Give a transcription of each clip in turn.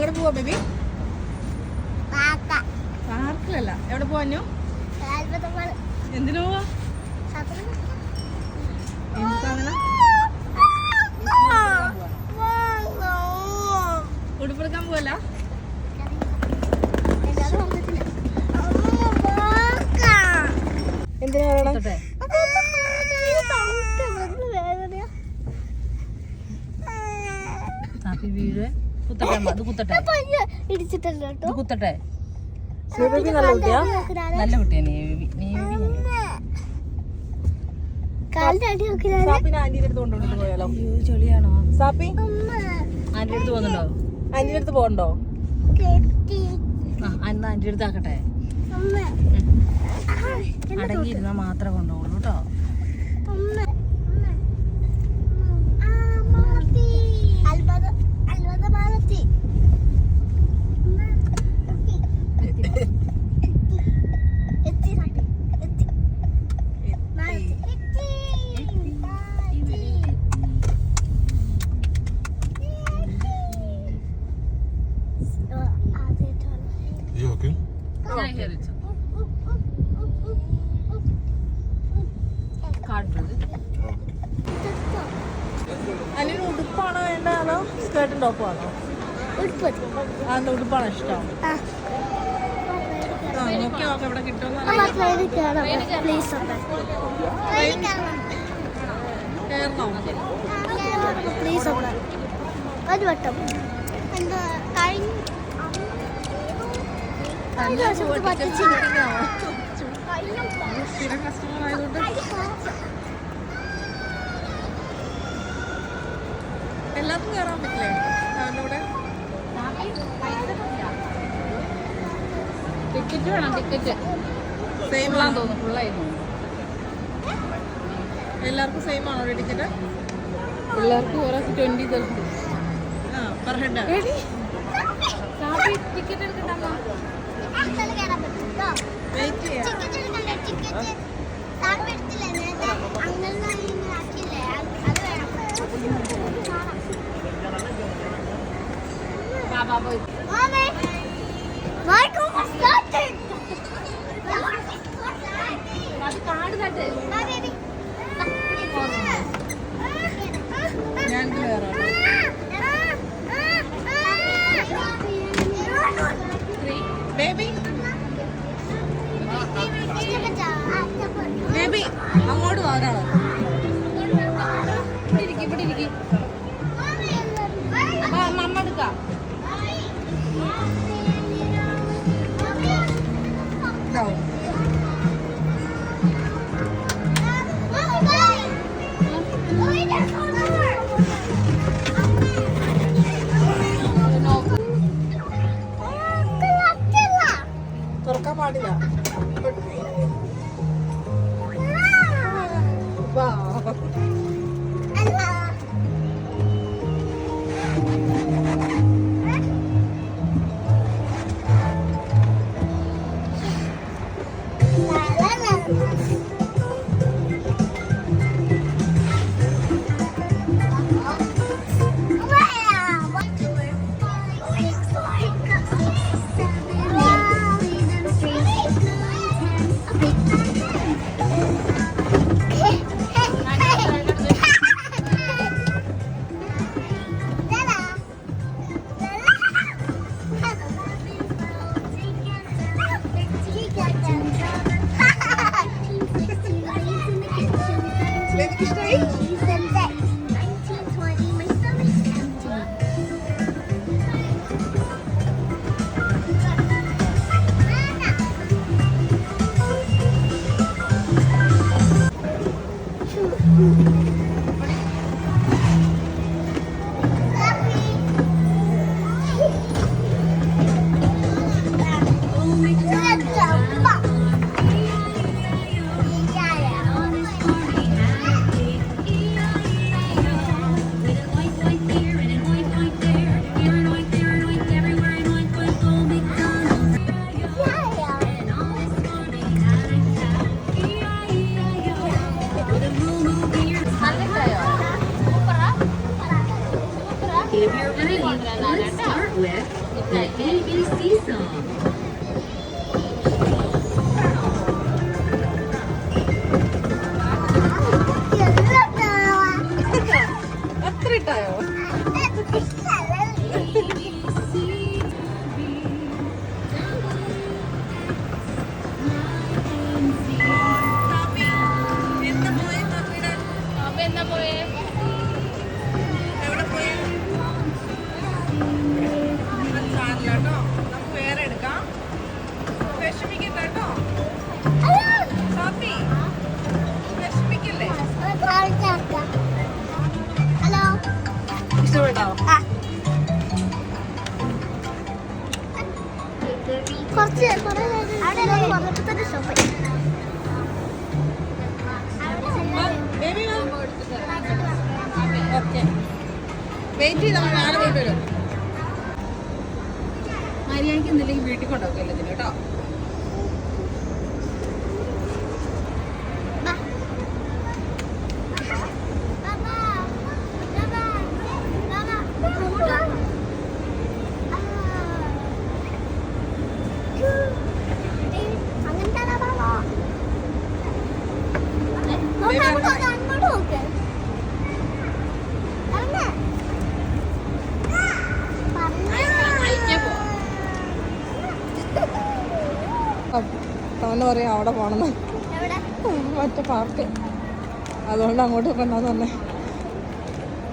എവിടെ പോവാ ബേബി? പാർക്കിലല്ല, എവിടെ പോവാഞ്ഞു? എന്തിനു പോവാ? ഉടുപ്പെടുക്കാൻ പോവല്ല? എന്തിനാ കുത്തട്ടെ? നല്ല കുട്ടിയാ ആന്റിയുടെ അടുത്ത് കൊണ്ടുപോയിട്ട് പോയാലോ? ചെളിയാണോ സാപ്പി? ആന്റിയുടെ അടുത്ത് പോകുന്നുണ്ടോ? ആന്റിയുടെ അടുത്ത് പോകണ്ടോ? എന്നാ ആന്റിയുടെ അടുത്ത് ആക്കട്ടെ. അടങ്ങിയിരുന്നാ മാത്രമേ കൊണ്ടുപോകുള്ളൂ കേട്ടോ. അല്ലെങ്കിൽ ഉടുപ്പാണോ വേണ്ട അതോ സ്കേർട്ടും ടോപ്പും ആണോ? അന്ന് ഉടുപ്പാണോ ഇഷ്ടം? നോക്കി നോക്കാം ഇവിടെ കിട്ടുമോ. ഒരു വട്ടം കസ്റ്റമർ ആയതുകൊണ്ട് എല്ലാവർക്കും കയറാൻ പറ്റില്ലേ അവൻ്റെ കൂടെ? ടിക്കറ്റ് വേണം. ടിക്കറ്റ് സെയിം ആണെന്ന് തോന്നുന്നു. ഫുള്ളായിരുന്നു. എല്ലാവർക്കും സെയിം ആണോ ടിക്കറ്റ്? എല്ലാവർക്കും ഒരാൾക്ക് 20,000 പെർ ഹെഡ്. ടിക്കറ്റ് എടുക്കണ്ടോ? വെയിറ്റ് ചെയ്യാം. ഞാൻ കയറാം. ബേബി ബേബി അങ്ങോട്ട് പോകാനാണോ? ഇവിടെ ഇരിക്കും. മമ്മ എടുക്കാം. തുറക്കാൻ പാടില്ല. If you're ready, let's start with അത്ര ഇട്ടായോ? അപ്പൊ എന്നാ പോയേ? എവിടെ പോയി? കേട്ടോ, നമുക്ക് വേറെ എടുക്കാം. വിഷമിക്കണ്ട കേട്ടോ. സാപ്പി, വിഷമിക്കല്ലേ? ഇഷ്ടപ്പെട്ടോ? വെയിറ്റ് ചെയ്താൽ നാളെ പോയിട്ട് വരും. മര്യാദയ്ക്ക് എന്തെങ്കിലും വീട്ടിൽ കൊണ്ടുപോകും എല്ലാത്തിനും കേട്ടോ. അവന് പറയാം അവിടെ പോണെന്ന്, മറ്റേ പാർക്ക്. അതുകൊണ്ട് അങ്ങോട്ട് കൊണ്ടാന്ന് പറഞ്ഞേ.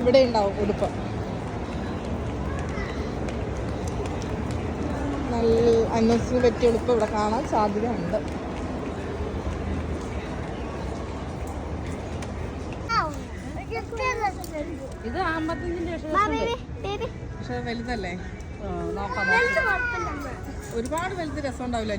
ഇവിടെ ഉണ്ടാവും ഉടുപ്പ്. നല്ല അന്വേഷണത്തിന് പറ്റിയ ഉടുപ്പ് ഇവിടെ കാണാൻ സാധ്യതയുണ്ട്. ഇത് 55 പക്ഷെ വലുതല്ലേ? നോക്കാം. ഒരുപാട് വലുത് രസം ഉണ്ടാവില്ല.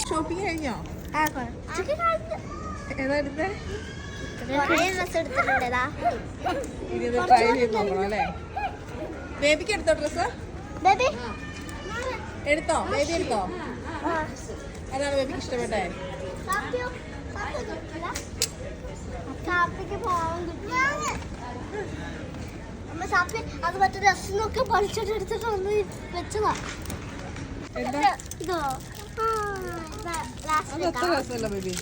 ഷോപ്പിംഗ് കഴിഞ്ഞോ? ഏതാ എടുത്തേ? ഇത് ട്രൈ ചെയ്ത് നോക്കണം അല്ലേ? ബേബിക്ക് എടുത്തോ ഡ്രസ്? എടുത്തോ? ബേബി എടുത്തോ? അതാണ് ബേബിക്ക് ഇഷ്ടപ്പെട്ടെ. അത് മറ്റേ രസമൊക്കെ പഠിച്ചിട്ട് എടുത്തിട്ട് ഒന്ന് വെച്ചതാ. ഇതോ രസമല്ല ബേബി.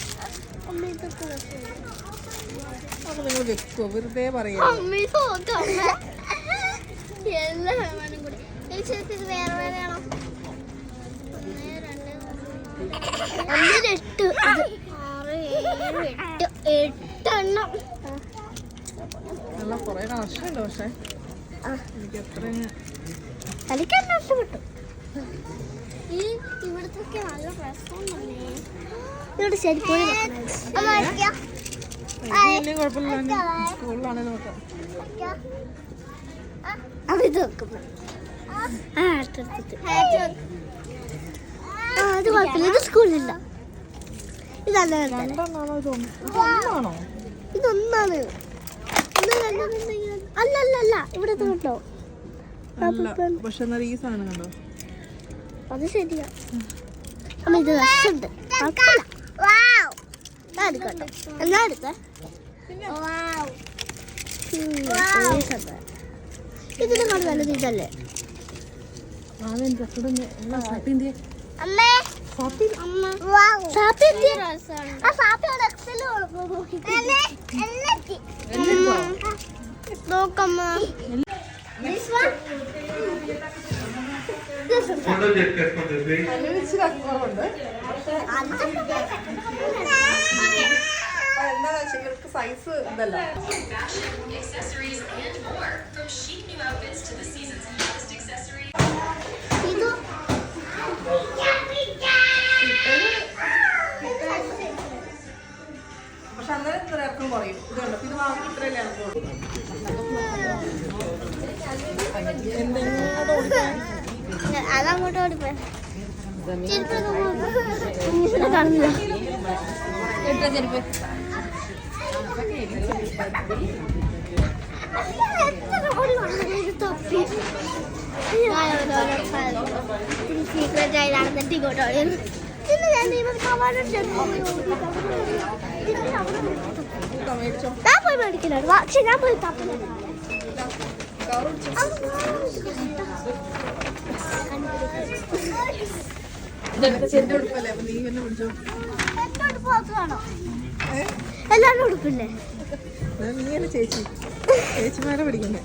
അപ്പൊ നിങ്ങൾ വെക്കുവോ? വെറുതെ പറയാ. എല്ലാവരും കൂടി വേറെ വേറെ ആണോ? 1, 2, 3, 4, 5, 6, 7, 8 നല്ല കുറെ കളക്ഷൻ ഉണ്ട്. പക്ഷെ എനിക്ക് എത്ര എനിക്കെല്ലാം ഇഷ്ടപ്പെട്ടു. ഈ ഇവിടത്തൊക്കെ നല്ല രസമുണ്ടല്ലേ. ഇവിടെ ശരിക്കും കുഴപ്പമില്ല. സ്കൂളിലാണേലും നോക്കാം. അവിടെ വെക്കുന്നു. അത് കുഴപ്പമില്ല. ഇത് സ്കൂളിലില്ല. ഇതല്ല രണ്ടെണ്ണാണോ? ഇതൊന്നാണ്. അല്ല ഇവിടെ കേട്ടോ. പക്ഷെ എന്നാൽ ഈ സാധനം കണ്ടോ? അത് ശരിയാ. അമ്മ ഇത് രസമുണ്ട്. എടുക്കട്ടോ. എന്നാ എടുത്തേ. ഇതിനെക്കാൾ നല്ലത് ഇതല്ലേ? നോക്കമ്മ സൈസ് ഇതല്ല. പക്ഷെ അന്നേരം ഇത്ര ഇറക്കം കുറയും. ഇതുണ്ട്. ഇത് വാങ്ങി ഇത്രയല്ലേ ഇറക്കുള്ളൂ. അതങ്ങോട്ട് ഓടിപ്പോ. കാണുന്നില്ല. ചെരുപ്പ് സീക്രറ്റായി നടന്നിട്ട് ഇങ്ങോട്ട് ഓടിയത്. പിന്നെ ഞാൻ മേടിക്കലാണ് പക്ഷെ ഞാൻ പോയി തപ്പലാണ് എല്ലാരും ഉടുപ്പില്ലേ ചേച്ചി ചേച്ചിമാരെ പിടിക്കുന്നേ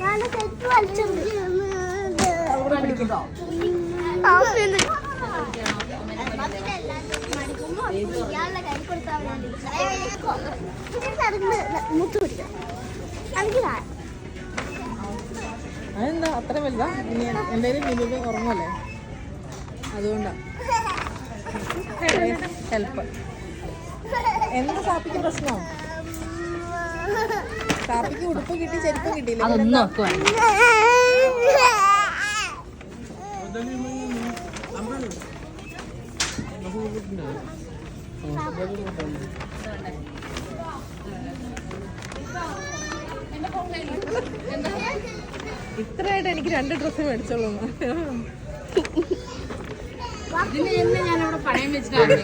ഞാൻ തെറ്റ് വലിച്ചത് മുത്തു പിടിക്കാം അതെന്താ അത്ര വലുതാ എന്തായാലും മിനിമം ഉറങ്ങല്ലേ അതുകൊണ്ടാ ഹെൽപ്പ് എന്താ സാപ്പിക്ക് പ്രശ്നം സാപ്പിക്ക് ഉടുപ്പ് കിട്ടി ചെരുപ്പ് കിട്ടിയില്ല ഇത്രയായിട്ട് എനിക്ക് 2 ഡ്രസ്സ് മേടിച്ചോളൂ ഞാനവിടെ പണയം വെച്ചിട്ടാണ്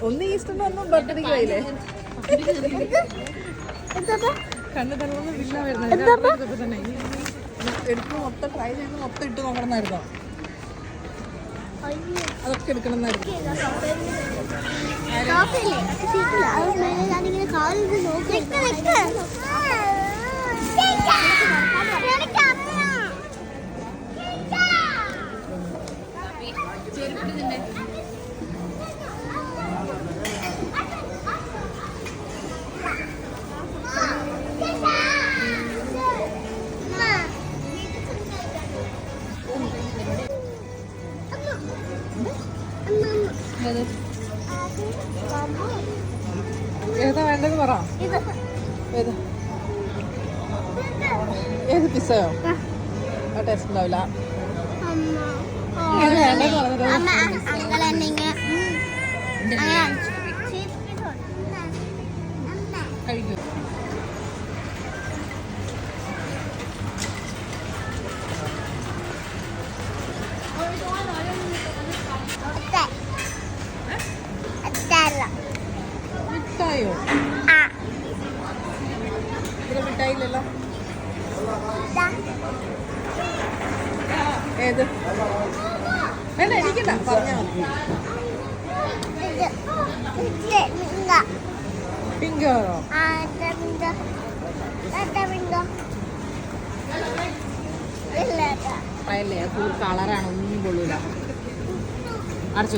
ഒന്ന് ഈസ്റ്ററിന് ഒന്നും ബർത്ത്ഡേക്ക് പോയില്ലേ കണ്ണു തള്ളൊന്നും ഇല്ല വരുന്നത് തന്നെ എടുക്കുന്ന മൊത്തം ട്രൈ ചെയ്ത് മൊത്തം ഇട്ട് നോക്കണമെന്നായിരുന്നോ അതൊക്കെ എടുക്കണമെന്നായിരുന്നു ഞാനിങ്ങനെ കാലിൽ നോക്കി ഏതാ വേണ്ടത് പറ ഏത് ഏത് പിസ്സയോ ആ ടേസ്റ്റ് ഉണ്ടാവില്ല ഏത് വേണ്ടത് പറഞ്ഞത് കഴിക്കൂ മിഠായോ ഇവിടെ മിഠായില്ലല്ലോ ഏത് വേണ്ട എനിക്കല്ല പറഞ്ഞാൽ മതി പിങ്കോ അല്ലേ ഫുൾ കളറാണ് ഒന്നും കൊള്ളൂല അടച്ചു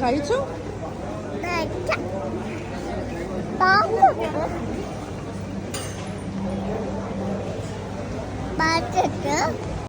കഴിച്ചു ബാറ്റ്